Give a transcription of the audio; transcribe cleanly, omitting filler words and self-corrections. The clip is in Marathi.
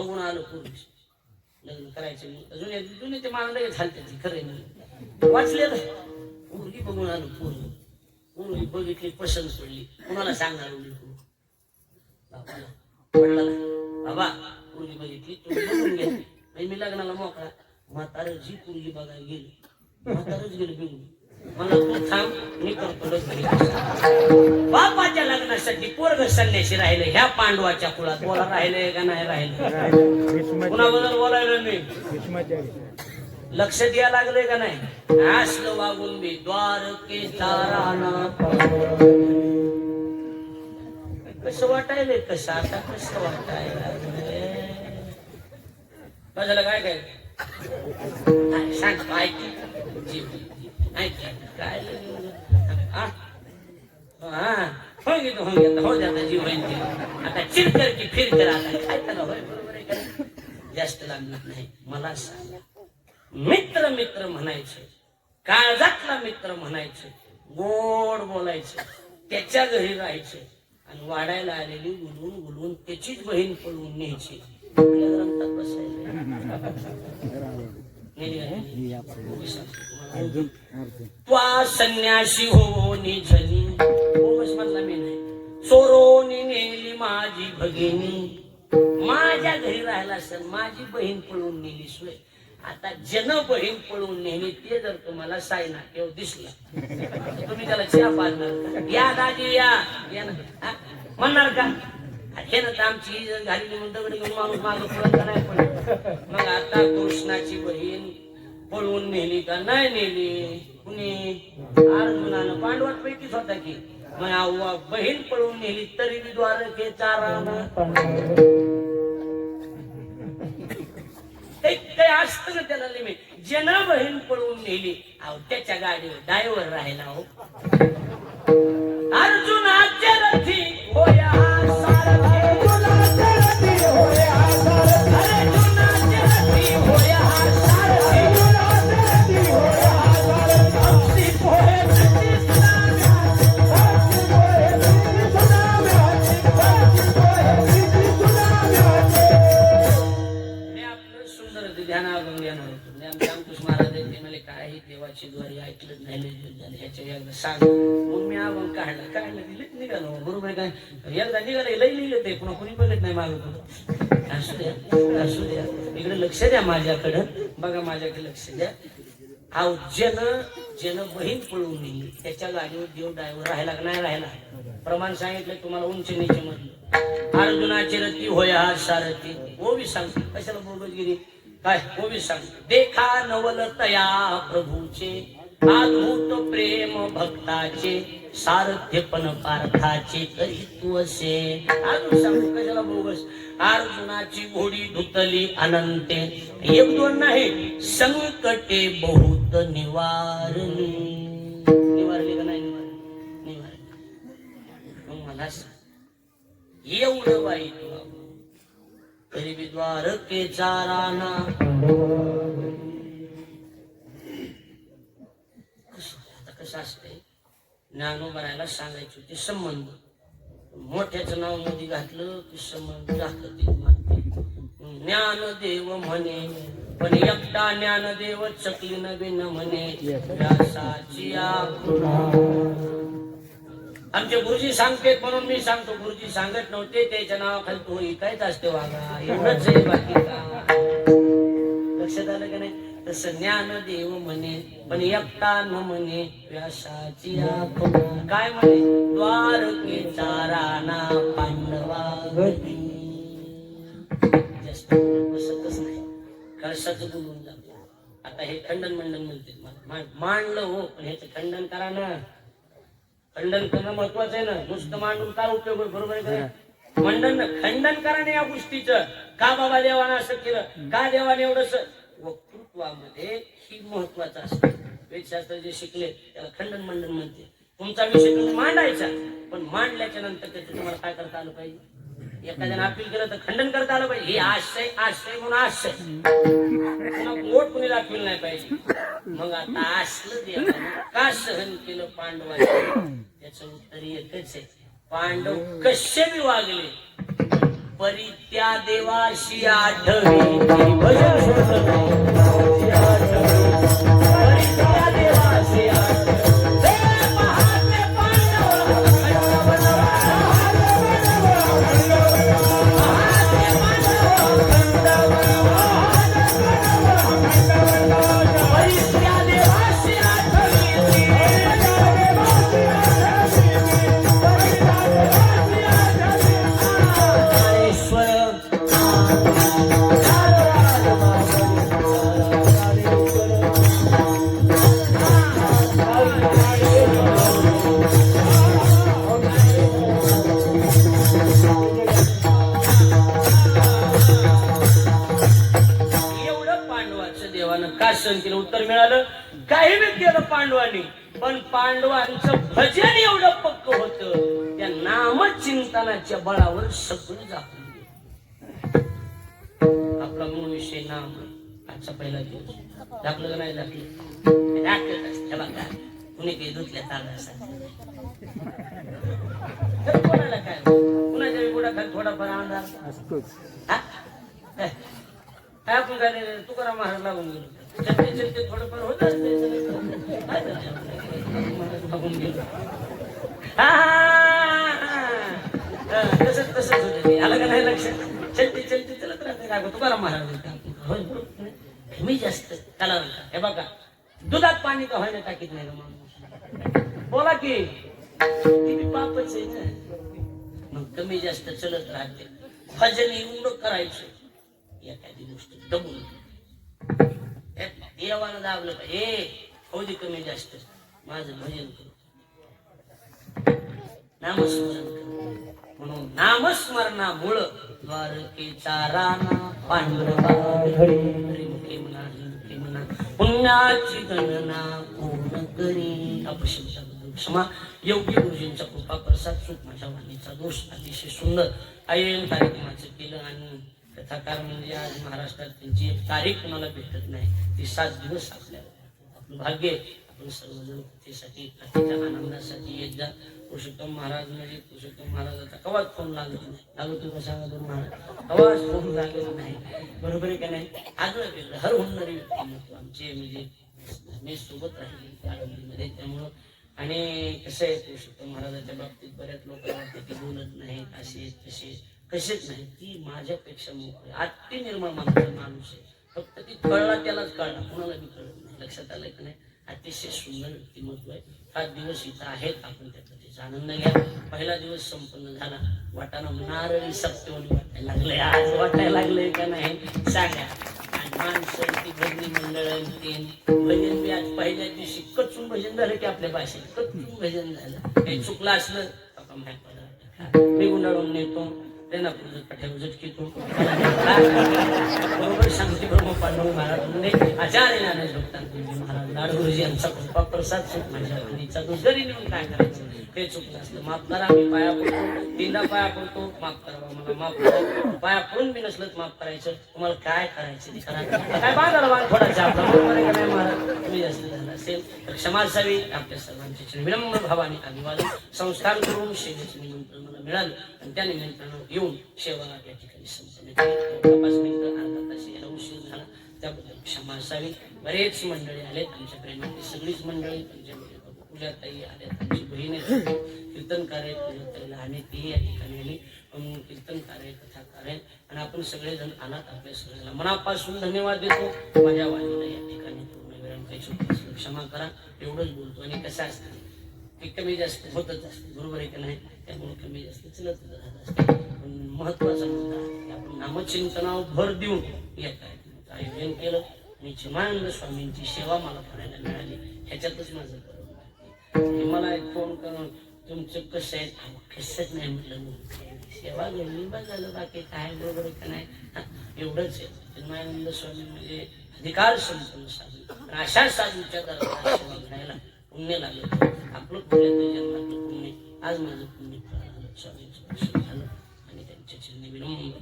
बघून आलो पूर्वी लग्न करायचं जुन्या जुने ते मला लगेच झालते खरं नाही वाचलेलं पोरगी बघून आलो पूर्वी बघितली पसंत पडली कुणाला सांगणार बाबाला बाबा पोरगी बघितली तुम्ही बघून घ्या मी लग्नाला मोकळा म्हातारं जी पोरगी बघायला गेली म्हातारच गेलं बिघून मला तू थांब मी करतो बापाच्या लग्नासाठी पोरग संन्याशी राहिले ह्या पांडवाच्या कुळात बोला राहिले का नाही राहिले कुणाबद्दल बोलायला नाही लक्ष द्यायला लागले का नाही असलं वागून मी द्वारकेचा राणा कसं वाटायलंय कसं आता कसं वाटायला माझ्याला काय काय सांग ऐक काय हो जाता जीव आता चिरकर की फिरकर आता काय त्याला होय बरोबर आहे का जास्त लागत नाही मला सांगा मित्र मित्र म्हणायचे काळजातला मित्र म्हणायचे गोड बोलायचे त्याच्या घरी राहायचे आणि वाढायला आलेली गुलवून गुलवून त्याचीच बहीण पळवून न्यायची ग्रंथात त्वा संन्यासी हो निझनी बोगस म्हणला मी नाही चोरोनी नेली माझी भगिनी माझ्या घरी राहिला असेल माझी बहीण पळून नेली सोय आता जन बहीण पळून नेली ते जर तुम्हाला सायना केव्हा दिसला तुम्ही त्याला चहा पाजणार का या दाजी या म्हणणार का हे ना आमची इज्जत घालली म्हणून दगड घेऊन माणूस मागं पळत नाही पण मग आता कृष्णाची बहीण पळवून नेली का नाही नेली कुणी अर्जुनानं पांडवात पैकीच होता की मग बहीण पळवून नेली तरी बी द्वारकेचा राणा काही असतं ना त्याला लिमिट ज्यानं बहीण पळवून नेली अहो त्याच्या गाडीवर ड्रायव्हर राहिला हो अर्जुनाच्या रथी होया देवाची द्वारी ऐकलं नाही ह्याच्या एकदा सांग मग मी आव्हान काढलं दिलेच निघालो बरोबर काय एकदा निघालं लई लिहिलं ते पुन्हा कुणी बघत नाही मागं पुढं असू द्या इकडे लक्ष द्या माझ्याकडं बघा माझ्याकडे लक्ष द्या अहो जन बहीण पळवून नेली त्याच्या गाडीवर देव ड्रायव्हर राहिला का नाही राहिला प्रमाण सांगितलं तुम्हाला उंच नीचे मधलं अर्जुनाची रती होया सारथी ओवी सांगते कशाला बोलत गेली काय ओवी सांगते देखा नवल तया प्रभूचे अद्भुत प्रेम भक्ताचे सारथ्यपण पार्थाचे तरी तू असे अजून सांगू कशाला बोगस अर्जुनाची घोडी धुतली अनंते एक दोन नाही संकटे बहुत निवारली निवारली का नाही निवारली मग मला एवढं वाईट तरी बी द्वारकेचा राणा कसं असतंय ज्ञानोबा राहायला सांगायचं ते संबंध मोठ्याचं नाव मध्ये घातलं की संबंध दाखवते ज्ञानदेव म्हणे पण एकटा ज्ञानदेव चकली नवे न म्हणे व्यासाची आमचे गुरुजी सांगते म्हणून मी सांगतो गुरुजी सांगत नव्हते त्याच्या नावाखाली तो ऐकायच असते वागा एवढंच आहे बाकी का लक्षात आलं का नाही तसं ज्ञानदेव म्हणे पण एकटा न म्हणे व्यासाची काय म्हणे द्वारकेचा राणा पांडवा जास्त बसतच नाही कळसाच बोलून जातो आता हे खंडन मंडन म्हणते मांडलं हो पण ह्याचं खंडन करा ना खंडन करणं महत्वाचं आहे ना नुसतं मांडून काय उपयोग बरोबर आहे का खंडन करा ना या गोष्टीचं का बाबा देवानं असं केलं का देवाने एवढंच वक्तृत्वामध्ये ही महत्वाचं असतं वेदशास्त्र जे शिकले त्याला खंडन मंडन म्हणते तुमचा विषय तुम्ही मांडायचा पण मांडल्याच्या नंतर त्याचं तुम्हाला काय करता आलं पाहिजे एखाद्याने अपील केलं तर खंडन करता आलं पाहिजे हे आशय म्हणून आशय मोठ कुणी दाखविलं नाही पाहिजे मग आता असलं देवानं का सहन केलं पांडवांचं त्याचं उत्तर एकच आहे पांडव कसे बी वागले परी त्या देवाशी आठवी भजन सोडलं नाही परी त्या देवाशी आठवी केलं. उत्तर मिळालं काही बी केलं पांडवांनी, पण पांडवांचं भजन एवढं पक्क होतं त्या नामचिंतनाच्या बळावर सगळं झाकून गेलं. आपला मूळ विषय नाम. आजचा पहिला दिवस दाखलं का नाही दाखलं दाखलच असते बघा. कुणी काही धुतल्या तागा कोणाला काय कुणाच्या बुडाखाली थोडाफार अंधार आपण काय तुकाराम महाराज लागून गेलो. चलते चलते थोडंफार होत असते तसंच तसंच होत ते. आलं का नाही लक्षात. चलते चलते चलत राहते का तुकाराम महाराज मी जास्त त्याला हे बघा दुधात पाणी का व्हायला टाकीत नाही का माणूस. बोला की ती पापच आहे ना. मग कमी जास्त चलत राहते. भजन एवढं करायचं एखादी गोष्ट दबून देवानं दाबलं का हे होती कमी जास्त माझं भजन करू नामस्मरण करू. म्हणून नामस्मरणामुळं द्वारकेचा राणा पांडुरंगा म्हणा पुण्याची गणना कोण करी. अपशब्दाबद्दल क्षमा. योग्य गुरुजींचा कृपा प्रसाद सुख माझ्या वाणीचा दोष अतिशय सुंदर आयोजन कार्यक्रमाचं केलं. आणि कथाकार म्हणजे आज महाराष्ट्रात त्यांची एक तारीख कोणाला भेटत नाही. ती 7 दिवस आपल्याला आपलं भाग्य. आपण सर्वजण कथेसाठी कथेच्या आनंदासाठी येत जा. पुरुषोत्तम महाराज म्हणजे पुरुषोत्तम महाराजाचा कवाच फोन लागत नाही. लागतो का सांगा दोन महाराज कवाच फोन लागत नाही. बरोबर आहे का नाही. आगळं वेगळं हर होणारी व्यक्तिमत्व आमचे म्हणजे मी सोबत राहिले त्या आनंदीमध्ये. त्यामुळं आणि कसं आहे पुरुषोत्तम महाराजाच्या बाबतीत बऱ्याच लोकांना वाटतं की बोलत नाही असे तसे कसेच नाही. ती माझ्यापेक्षा मोकळी अति निर्मळ माणूस आहे. फक्त ती कळला त्यालाच कळला कोणाला बी कळत नाही. लक्षात आलं की नाही. अतिशय सुंदर व्यक्तिमत्व आहे. 7 दिवस इथं आहेत. आपण त्या कथेचा आनंद घ्या. पहिला दिवस संपन्न झाला. वाटाणा नारळी सप्तवणी वाटायला लागले. आज वाटायला लागले का नाही सांगा. आणि माणसं ती भजनी मंडळ भजन बी आज पहिल्या दिवशी कचून भजन झालं की आपल्या भाषेत कचून भजन झालं. काही चुकलं असलं आपण माहिती मी गुंडाळून नेतो त्यांना कठ्यावर झटकीतो. बरोबर सांगते ब्रह्म पांडव महाराज म्हणजे आचार्य ज्ञानेश्वर भक्तांचे महाराज लाडगुरुजी यांचा कृपा प्रसाद सुख माझ्या वाणीचा दोष घरी नेऊन काय करायचं ते चुकलं असलं माफ करा. मी पाया पडतो 3दा पाया पडतो. माफ करा मला माफ करा. पाया पडून बी नसलं माफ करायचं. तुम्हाला काय करायचं ते करा. काय बांधाला बांध थोडासा आपला बरोबर आहे का नाही महाराज. तुम्ही जास्त झाला असेल तर क्षमा असावी. आपल्या सर्वांचे विनम्र भावाने अभिवादन संस्कार करून सेवेचं निमंत्रण मला मिळालं आणि त्या निमंत्रणावर येऊन सेवा या ठिकाणी संपन्न केली. 5 मिनिटं अर्धा तास याला उशीर झाला त्याबद्दल क्षमा असावी. बरेच मंडळी आलेत आमच्या प्रेमाची सगळीच मंडळी. पूजाताई आल्यात आमची बहीण आहे. कीर्तनकार आहेत पूजाताईला आणि ती या ठिकाणी आली. कीर्तनकार आहे कथाकार आहे आणि आपण सगळेजण आलात. आपल्या सगळ्यांना मनापासून धन्यवाद देतो. माझ्या वाणीला या ठिकाणी पूर्ण विराम काही चुकलं क्षमा करा. एवढंच बोलतो. आणि कसं असतं की कमी जास्त होतच असते. बरोबर आहे का नाही. त्यामुळे कमी जास्त चलत राहत असते. पण महत्वाचा मुद्दा की आपण नामचिंतनावर भर देऊन या कार्यक्रमाचं आयोजन केलं. आणि चिमानंद स्वामींची सेवा मला करायला मिळाली. ह्याच्यातच माझं बरोबर. मला एक फोन करून तुमचं कसं आहे कसंच नाही म्हटलं. सेवा घडली बस झालं. बाकी काय बरोबर आहे का नाही. एवढंच आहे. चिन्मयानंद स्वामी म्हणजे अधिकार संपन्न साधू. अशा साधूच्या दरबारात सेवा घडायला पुण्य लागलं. आपलं पुण्याचं जन्मातलं पुण्य आज माझं पुण्य झालं. स्वामींचं दर्शन झालं आणि त्यांच्या चरणी विनम्र